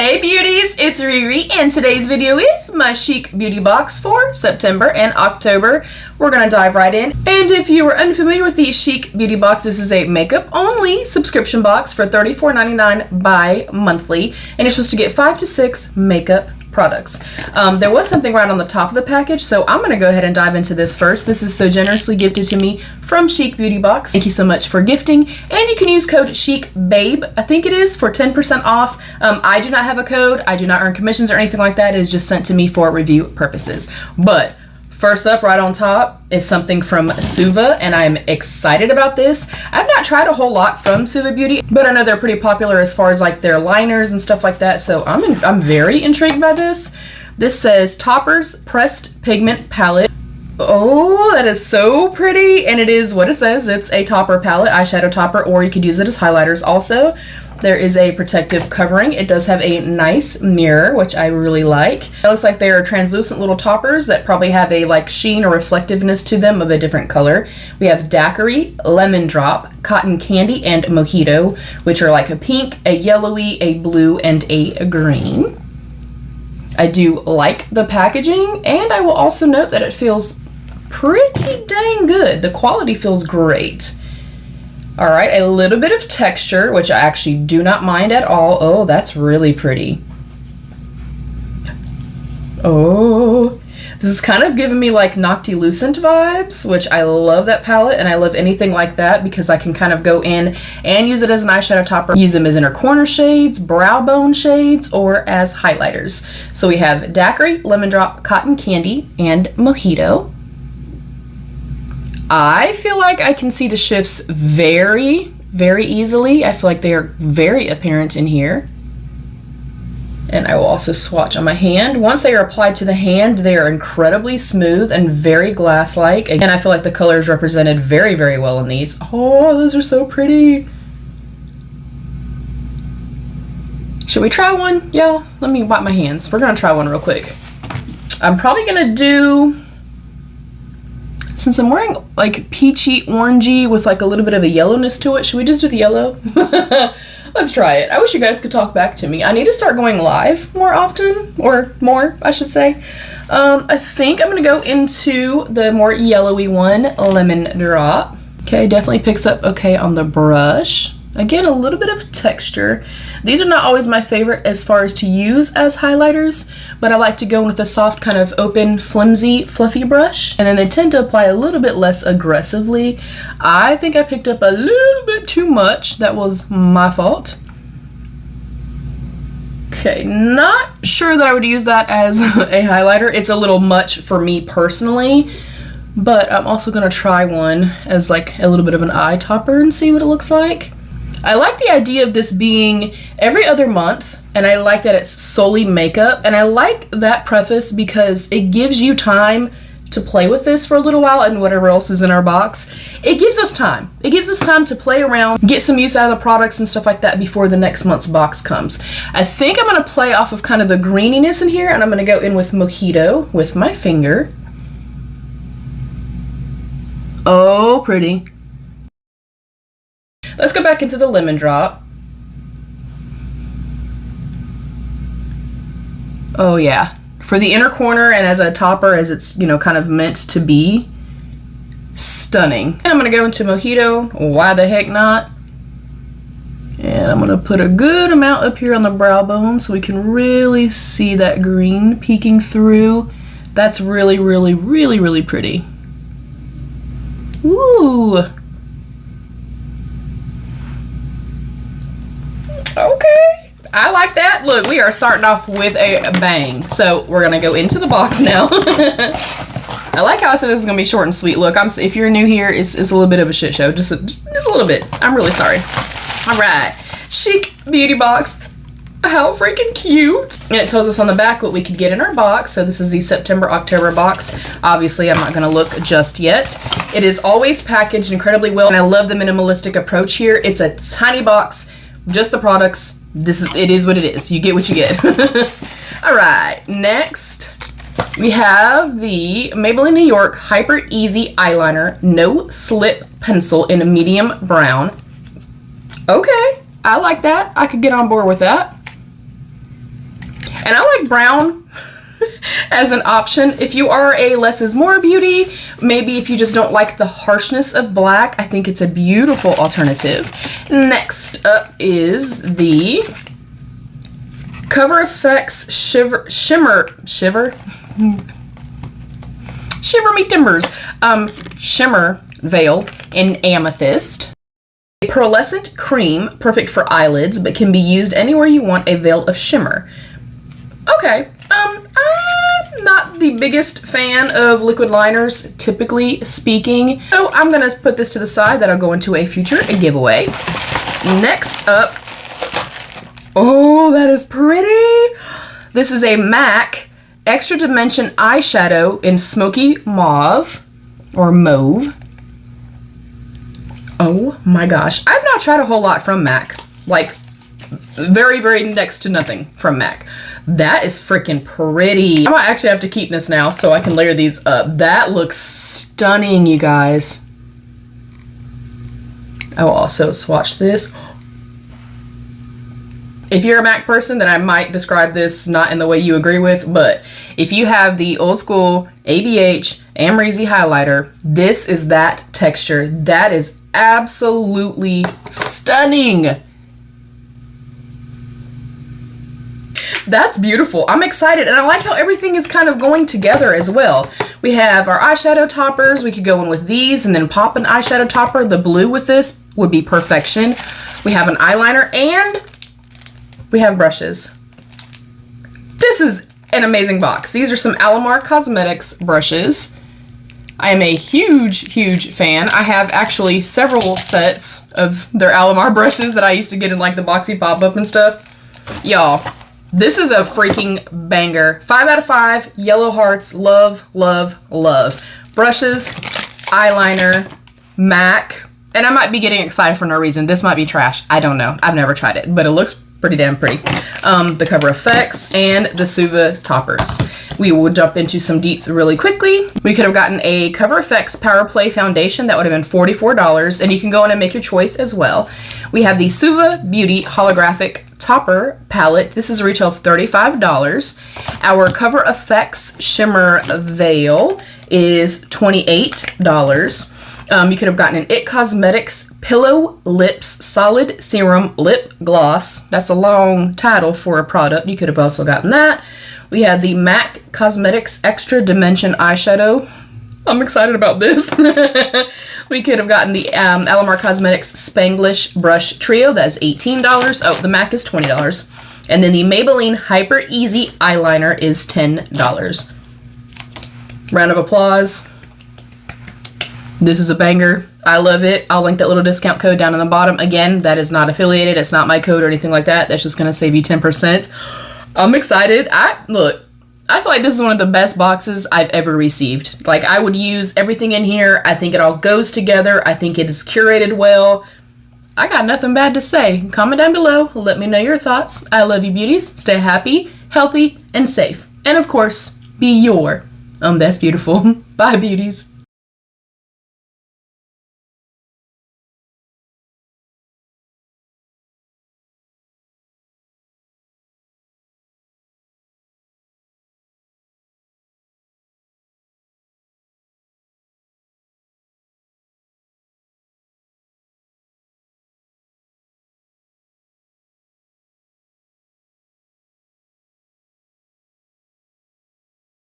Hey beauties, it's Riri, and today's video is my Chic Beauty Box for September and October. We're gonna dive right in. And if you are unfamiliar with the Chic Beauty Box, this is a makeup only subscription box for $34.99 bi-monthly, and you're supposed to get 5 to 6 makeup products. There was something right on the top of the package, so I'm gonna go ahead and dive into this first. This is so generously gifted to me from Chic Beauty Box. Thank you so much for gifting, and you can use code CHICBABE, I think it is, for 10% off. I do not have a code, I do not earn commissions or anything like that. It is just sent to me for review purposes. But first up, right on top, is something from Suva, and I'm excited about this. I've not tried a whole lot from Suva Beauty, but I know they're pretty popular as far as like their liners and stuff like that, so I'm very intrigued by this. This says Toppers Pressed Pigment Palette. Oh, that is so pretty, and it is what it says. It's a topper palette, eyeshadow topper, or you could use it as highlighters also. There is a protective covering. It does have a nice mirror, which I really like. It looks like they are translucent little toppers that probably have a like sheen or reflectiveness to them of a different color. We have Daiquiri, Lemon Drop, Cotton Candy, and Mojito, which are like a pink, a yellowy, a blue, and a green. I do like the packaging, and I will also note that it feels pretty dang good. The quality feels great. All right, a little bit of texture, which I actually do not mind at all. Oh, that's really pretty. Oh, this is kind of giving me like Noctilucent vibes, which I love that palette, and I love anything like that because I can kind of go in and use it as an eyeshadow topper, use them as inner corner shades, brow bone shades, or as highlighters. So we have Daiquiri, Lemon Drop, Cotton Candy, and Mojito. I feel like I can see the shifts very, very easily. I feel like they are very apparent in here. And I will also swatch on my hand. Once they are applied to the hand, they are incredibly smooth and very glass-like. Again, I feel like the color is represented very, very well in these. Oh, those are so pretty. Should we try one, y'all? Let me wipe my hands. We're gonna try one real quick. I'm probably gonna do, since I'm wearing like peachy orangey with like a little bit of a yellowness to it, should we just do the yellow? Let's try it. I wish you guys could talk back to me. I need to start going live more often, or more, I should say. I think I'm gonna go into the more yellowy one, Lemon Drop. Okay, definitely picks up okay on the brush. Again, a little bit of texture. These are not always my favorite as far as to use as highlighters, but I like to go in with a soft kind of open, flimsy, fluffy brush, and then they tend to apply a little bit less aggressively. I think I picked up a little bit too much. That was my fault. Okay, not sure that I would use that as a highlighter. It's a little much for me personally, but I'm also gonna try one as like a little bit of an eye topper and see what it looks like. I like the idea of this being every other month, and I like that it's solely makeup, and I like that preface because it gives you time to play with this for a little while and whatever else is in our box. It gives us time. It gives us time to play around, get some use out of the products and stuff like that before the next month's box comes. I think I'm gonna play off of kind of the greeniness in here, and I'm gonna go in with Mojito with my finger. Oh, pretty. Let's go back into the Lemon Drop. Oh yeah, for the inner corner and as a topper as it's, you know, kind of meant to be, stunning. And I'm gonna go into Mojito, why the heck not? And I'm gonna put a good amount up here on the brow bone so we can really see that green peeking through. That's really, really, really, really pretty. Ooh. Okay, I like that. Look, we are starting off with a bang. So we're gonna go into the box now. I like how I said this is gonna be short and sweet. Look, if you're new here, it's a little bit of a shit show, just a little bit. I'm really sorry. All right, Chic Beauty Box. How freaking cute. And it tells us on the back what we could get in our box. So this is the September-October box. Obviously, I'm not gonna look just yet. It is always packaged incredibly well, and I love the minimalistic approach here. It's a tiny box, just the products. It is what it is. You get what you get. All right, next we have the Maybelline New York Hyper Easy Eyeliner No Slip Pencil in a medium brown. Okay, I like that. I could get on board with that. And I like brown as an option. If you are a less is more beauty, maybe if you just don't like the harshness of black, I think it's a beautiful alternative. Next up is the Cover FX Shiver Me Timbers Shimmer Veil in Amethyst. A pearlescent cream, perfect for eyelids, but can be used anywhere you want a veil of shimmer. Okay, I'm not the biggest fan of liquid liners, typically speaking, so I'm gonna put this to the side. That'll go into a future giveaway. Next up, oh, that is pretty. This is a MAC Extra Dimension eyeshadow in Smoky Mauve, or Mauve. Oh my gosh, I've not tried a whole lot from MAC, like very, very next to nothing from MAC. That is freaking pretty. I might actually have to keep this now so I can layer these up. That looks stunning, you guys. I will also swatch this. If you're a MAC person, then I might describe this not in the way you agree with, but if you have the old school ABH Amrezy highlighter, this is that texture. That is absolutely stunning. That's beautiful. I'm excited, and I like how everything is kind of going together as well. We have our eyeshadow toppers. We could go in with these and then pop an eyeshadow topper. The blue with this would be perfection. We have an eyeliner and we have brushes. This is an amazing box. These are some Alamar Cosmetics brushes. I am a huge, huge fan. I have actually several sets of their Alamar brushes that I used to get in like the Boxy pop-up and stuff. Y'all, this is a freaking banger. 5 out of 5, yellow hearts, love, love, love. Brushes, eyeliner, MAC, and I might be getting excited for no reason. This might be trash. I don't know. I've never tried it, but it looks pretty damn pretty. The Cover FX and the Suva toppers. We will jump into some deets really quickly. We could have gotten a Cover FX Power Play foundation. That would have been $44, and you can go in and make your choice as well. We have the Suva Beauty Holographic Topper Palette. This is a retail of $35. Our Cover FX Shimmer Veil is $28. You could have gotten an IT Cosmetics Pillow Lips Solid Serum Lip Gloss. That's a long title for a product. You could have also gotten that. We had the MAC Cosmetics Extra Dimension Eyeshadow. I'm excited about this. We could have gotten the Alamar Cosmetics Spanglish Brush Trio. That is $18. Oh, the MAC is $20. And then the Maybelline Hyper Easy Eyeliner is $10. Round of applause. This is a banger. I love it. I'll link that little discount code down on the bottom. Again, that is not affiliated. It's not my code or anything like that. That's just going to save you 10%. I'm excited. Look, I feel like this is one of the best boxes I've ever received. Like, I would use everything in here. I think it all goes together. I think it is curated well. I got nothing bad to say. Comment down below. Let me know your thoughts. I love you, beauties. Stay happy, healthy, and safe. And of course, be your best beautiful. Bye, beauties.